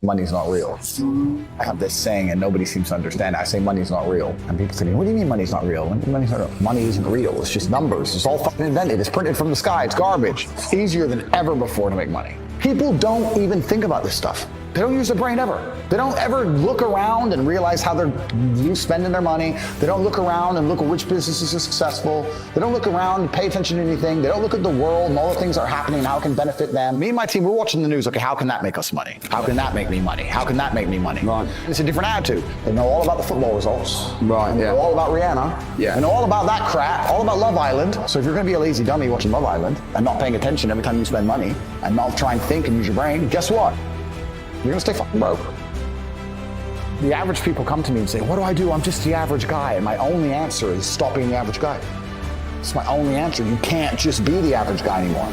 money's not real. I have this saying and nobody seems to understand. I say money's not real. And people say, what do you mean money's not real? Money's not real. Money isn't real. It's just numbers. It's all fucking invented. It's printed from the sky. It's garbage. It's easier than ever before to make money. People don't even think about this stuff. They don't use their brain ever. They don't ever look around and realize how they're spending their money. They don't look around and look at which businesses are successful. They don't look around and pay attention to anything. They don't look at the world and all the things that are happening and how it can benefit them. Me and my team, we're watching the news. Okay, how can that make us money? How can that make me money? How can that make me money? Right. It's a different attitude. They know all about the football results. Right, They know all about Rihanna. Yeah. They know all about that crap, all about Love Island. So if you're gonna be a lazy dummy watching Love Island and not paying attention every time you spend money and not try and think and use your brain, guess what? You're gonna stay fucking broke. The average people come to me and say, what do I do? I'm just the average guy. And my only answer is stop being the average guy. It's my only answer. You can't just be the average guy anymore.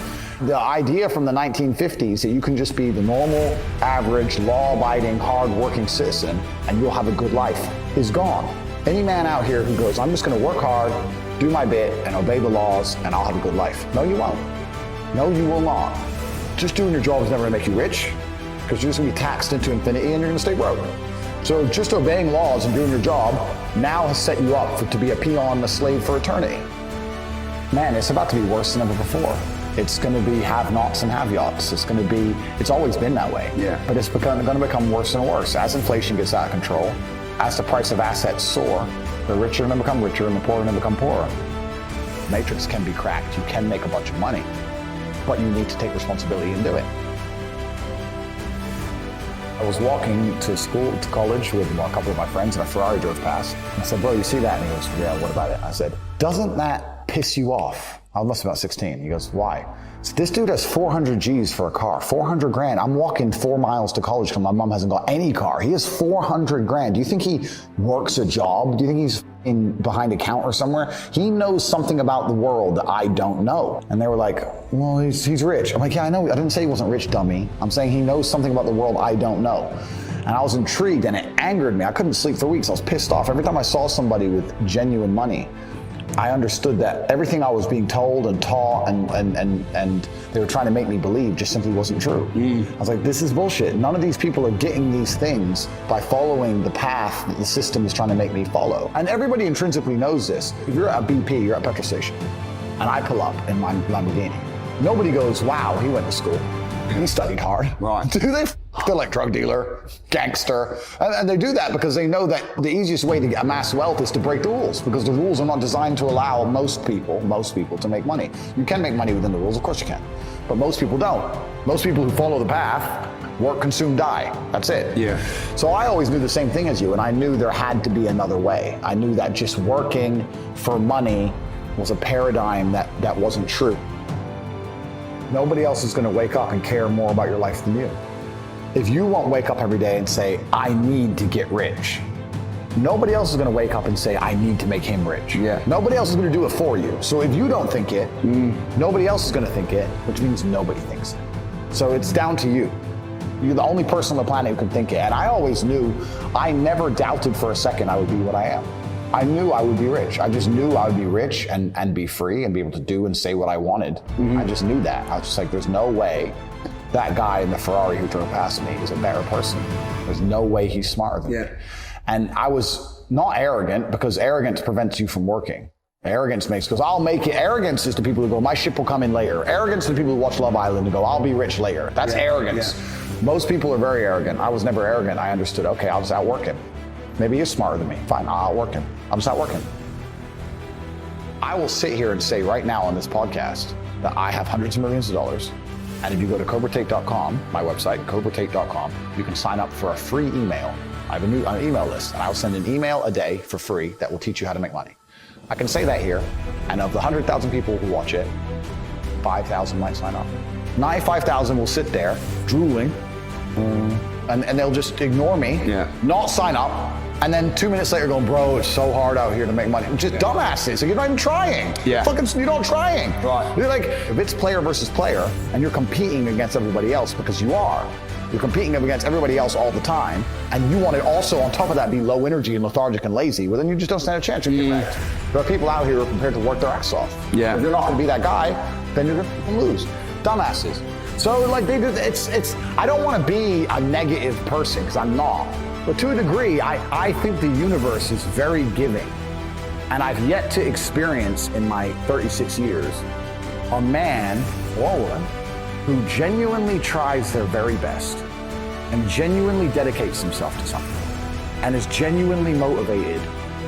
The idea from the 1950s that you can just be the normal, average, law-abiding, hard-working citizen and you'll have a good life is gone. Any man out here who goes, I'm just gonna work hard, do my bit, and obey the laws, and I'll have a good life. No, you won't. No, you will not. Just doing your job is never gonna make you rich, because you're just gonna be taxed into infinity and you're gonna stay broke. So just obeying laws and doing your job now has set you up to be a peon, a slave for eternity. Man, it's about to be worse than ever before. It's gonna be have-nots and have-yachts. It's always been that way. Yeah. But it's gonna become worse and worse. As inflation gets out of control, as the price of assets soar, the richer are gonna become richer and the poor are gonna become poorer. The matrix can be cracked. You can make a bunch of money, but you need to take responsibility and do it. I was walking to college with a couple of my friends and a Ferrari drove past. I said, bro, you see that? And he goes, yeah, what about it? I said, doesn't that piss you off? I must be about 16. He goes, why? So this dude has 400 G's for a car, 400 grand. I'm walking 4 miles to college because my mom hasn't got any car. He has 400 grand. Do you think he works a job? Do you think he's behind a counter somewhere? He knows something about the world that I don't know. And they were like, well, he's rich. I'm like, yeah, I know. I didn't say he wasn't rich, dummy. I'm saying he knows something about the world I don't know. And I was intrigued and it angered me. I couldn't sleep for weeks. I was pissed off. Every time I saw somebody with genuine money, I understood that everything I was being told and taught and they were trying to make me believe just simply wasn't true. I was like, this is bullshit. None of these people are getting these things by following the path that the system is trying to make me follow. And everybody intrinsically knows this. If you're at BP, you're at a petrol station, and I pull up in my Lamborghini, nobody goes, wow, he went to school. He studied hard. Right. Do they? They're like drug dealer, gangster. And they do that because they know that the easiest way to amass wealth is to break the rules, because the rules are not designed to allow most people to make money. You can make money within the rules, of course you can. But most people don't. Most people who follow the path work, consume, die. That's it. Yeah. So I always knew the same thing as you, and I knew there had to be another way. I knew that just working for money was a paradigm that wasn't true. Nobody else is gonna wake up and care more about your life than you. If you won't wake up every day and say, I need to get rich, nobody else is gonna wake up and say, I need to make him rich. Yeah. Nobody else is gonna do it for you. So if you don't think it, nobody else is gonna think it, which means nobody thinks it. So it's down to you. You're the only person on the planet who can think it. And I always knew, I never doubted for a second I would be what I am. I knew I would be rich. I just knew I would be rich and be free and be able to do and say what I wanted. I just knew that. I was just like, there's no way that guy in the Ferrari who drove past me is a better person. There's no way he's smarter than me. And I was not arrogant, because arrogance prevents you from working. Arrogance because I'll make it. Arrogance is to people who go, my ship will come in later. Arrogance is to people who watch Love Island and go, I'll be rich later. That's arrogance. Most people are very arrogant. I was never arrogant. I understood, okay, I'll just outwork him. Maybe he's smarter than me. Fine, I'll outwork him. I'll just outwork him. I will sit here and say right now on this podcast that I have hundreds of millions of dollars. And if you go to CobraTate.com, my website, CobraTate.com, you can sign up for a free email. I have an email list, and I'll send an email a day for free that will teach you how to make money. I can say that here, and of the 100,000 people who watch it, 5,000 might sign up. 95,000 will sit there drooling, and they'll just ignore me, not sign up, and then 2 minutes later going, bro, it's so hard out here to make money. Just dumbasses. You're not even trying. You're not trying. Right. You're like, if it's player versus player, and you're competing against everybody else, because you are, you're competing against everybody else all the time, and you want to also, on top of that, be low energy and lethargic and lazy, well, then you just don't stand a chance. You're wrecked. There are people out here who are prepared to work their ass off. If you're not going to be that guy, then you're going to lose. Dumbasses. So like I don't want to be a negative person, because I'm not. But to a degree, I think the universe is very giving. And I've yet to experience in my 36 years a man or woman who genuinely tries their very best and genuinely dedicates himself to something and is genuinely motivated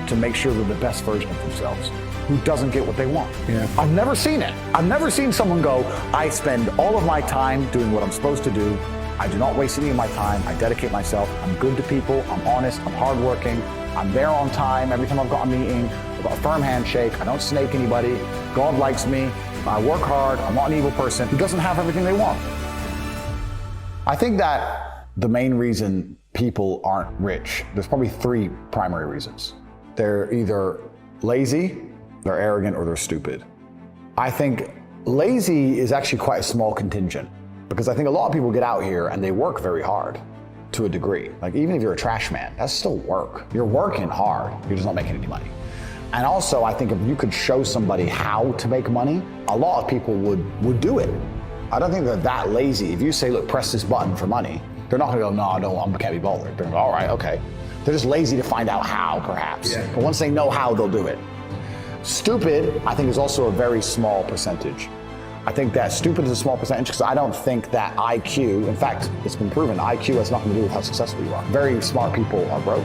to make sure they're the best version of themselves, who doesn't get what they want. Yeah. I've never seen it. I've never seen someone go, I spend all of my time doing what I'm supposed to do. I do not waste any of my time. I dedicate myself. I'm good to people. I'm honest. I'm hardworking. I'm there on time. Every time I've got a meeting, I've got a firm handshake. I don't snake anybody. God likes me. I work hard. I'm not an evil person who doesn't have everything they want. I think that the main reason people aren't rich, there's probably 3 primary reasons. They're either lazy, they're arrogant, or they're stupid. I think lazy is actually quite a small contingent, because I think a lot of people get out here and they work very hard to a degree. Like, even if you're a trash man, that's still work. You're working hard, you're just not making any money. And also, I think if you could show somebody how to make money, a lot of people would do it. I don't think they're that lazy. If you say, look, press this button for money, they're not gonna go, no, I can't be bothered. They're gonna go, all right, okay. They're just lazy to find out how, perhaps. Yeah. But once they know how, they'll do it. Stupid, I think, is also a very small percentage. I think that stupid is a small percentage because I don't think that IQ, in fact, it's been proven, IQ has nothing to do with how successful you are. Very smart people are broke.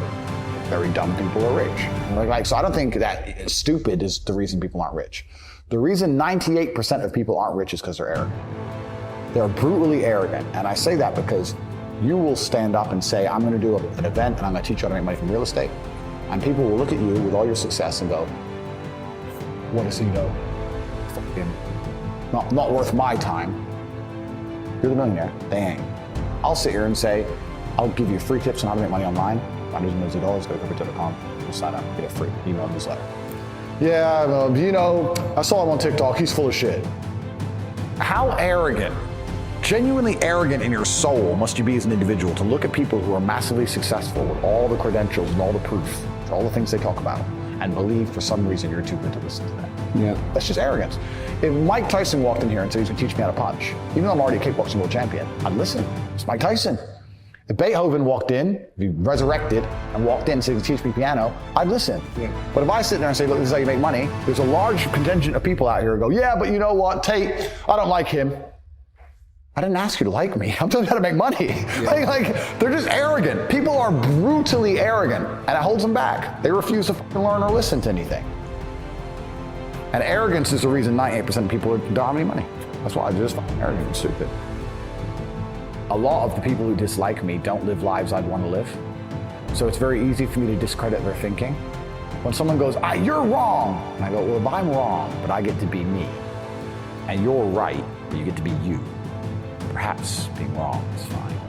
Very dumb people are rich. So I don't think that stupid is the reason people aren't rich. The reason 98% of people aren't rich is because they're arrogant. They're brutally arrogant. And I say that because you will stand up and say, I'm gonna do an event and I'm gonna teach you how to make money from real estate. And people will look at you with all your success and go, what does he know? Fucking not worth my time. You're the millionaire. They ain't. I'll sit here and say, I'll give you free tips on how to make money online. $100 million, go to crypto.com, sign up, get a free email newsletter. Yeah, I saw him on TikTok, he's full of shit. How arrogant, genuinely arrogant in your soul must you be as an individual to look at people who are massively successful with all the credentials and all the proof, all the things they talk about, and believe for some reason you're too good to listen to them. Yeah. That's just arrogance. If Mike Tyson walked in here and said he's gonna teach me how to punch, even though I'm already a kickboxing world champion, I'd listen. It's Mike Tyson. If Beethoven walked in, if he resurrected and walked in and said he could teach me piano, I'd listen. Yeah. But if I sit there and say, look, this is how you make money, there's a large contingent of people out here who go, yeah, but you know what, Tate, I don't like him. I didn't ask you to like me. I'm telling you how to make money. Yeah. Like, they're just arrogant. People are brutally arrogant, and it holds them back. They refuse to learn or listen to anything. And arrogance is the reason 98% of people don't have any money. That's why they're just fucking arrogant and stupid. A lot of the people who dislike me don't live lives I'd want to live. So it's very easy for me to discredit their thinking. When someone goes, you're wrong, and I go, well, if I'm wrong, but I get to be me, and you're right, but you get to be you, perhaps being wrong is fine.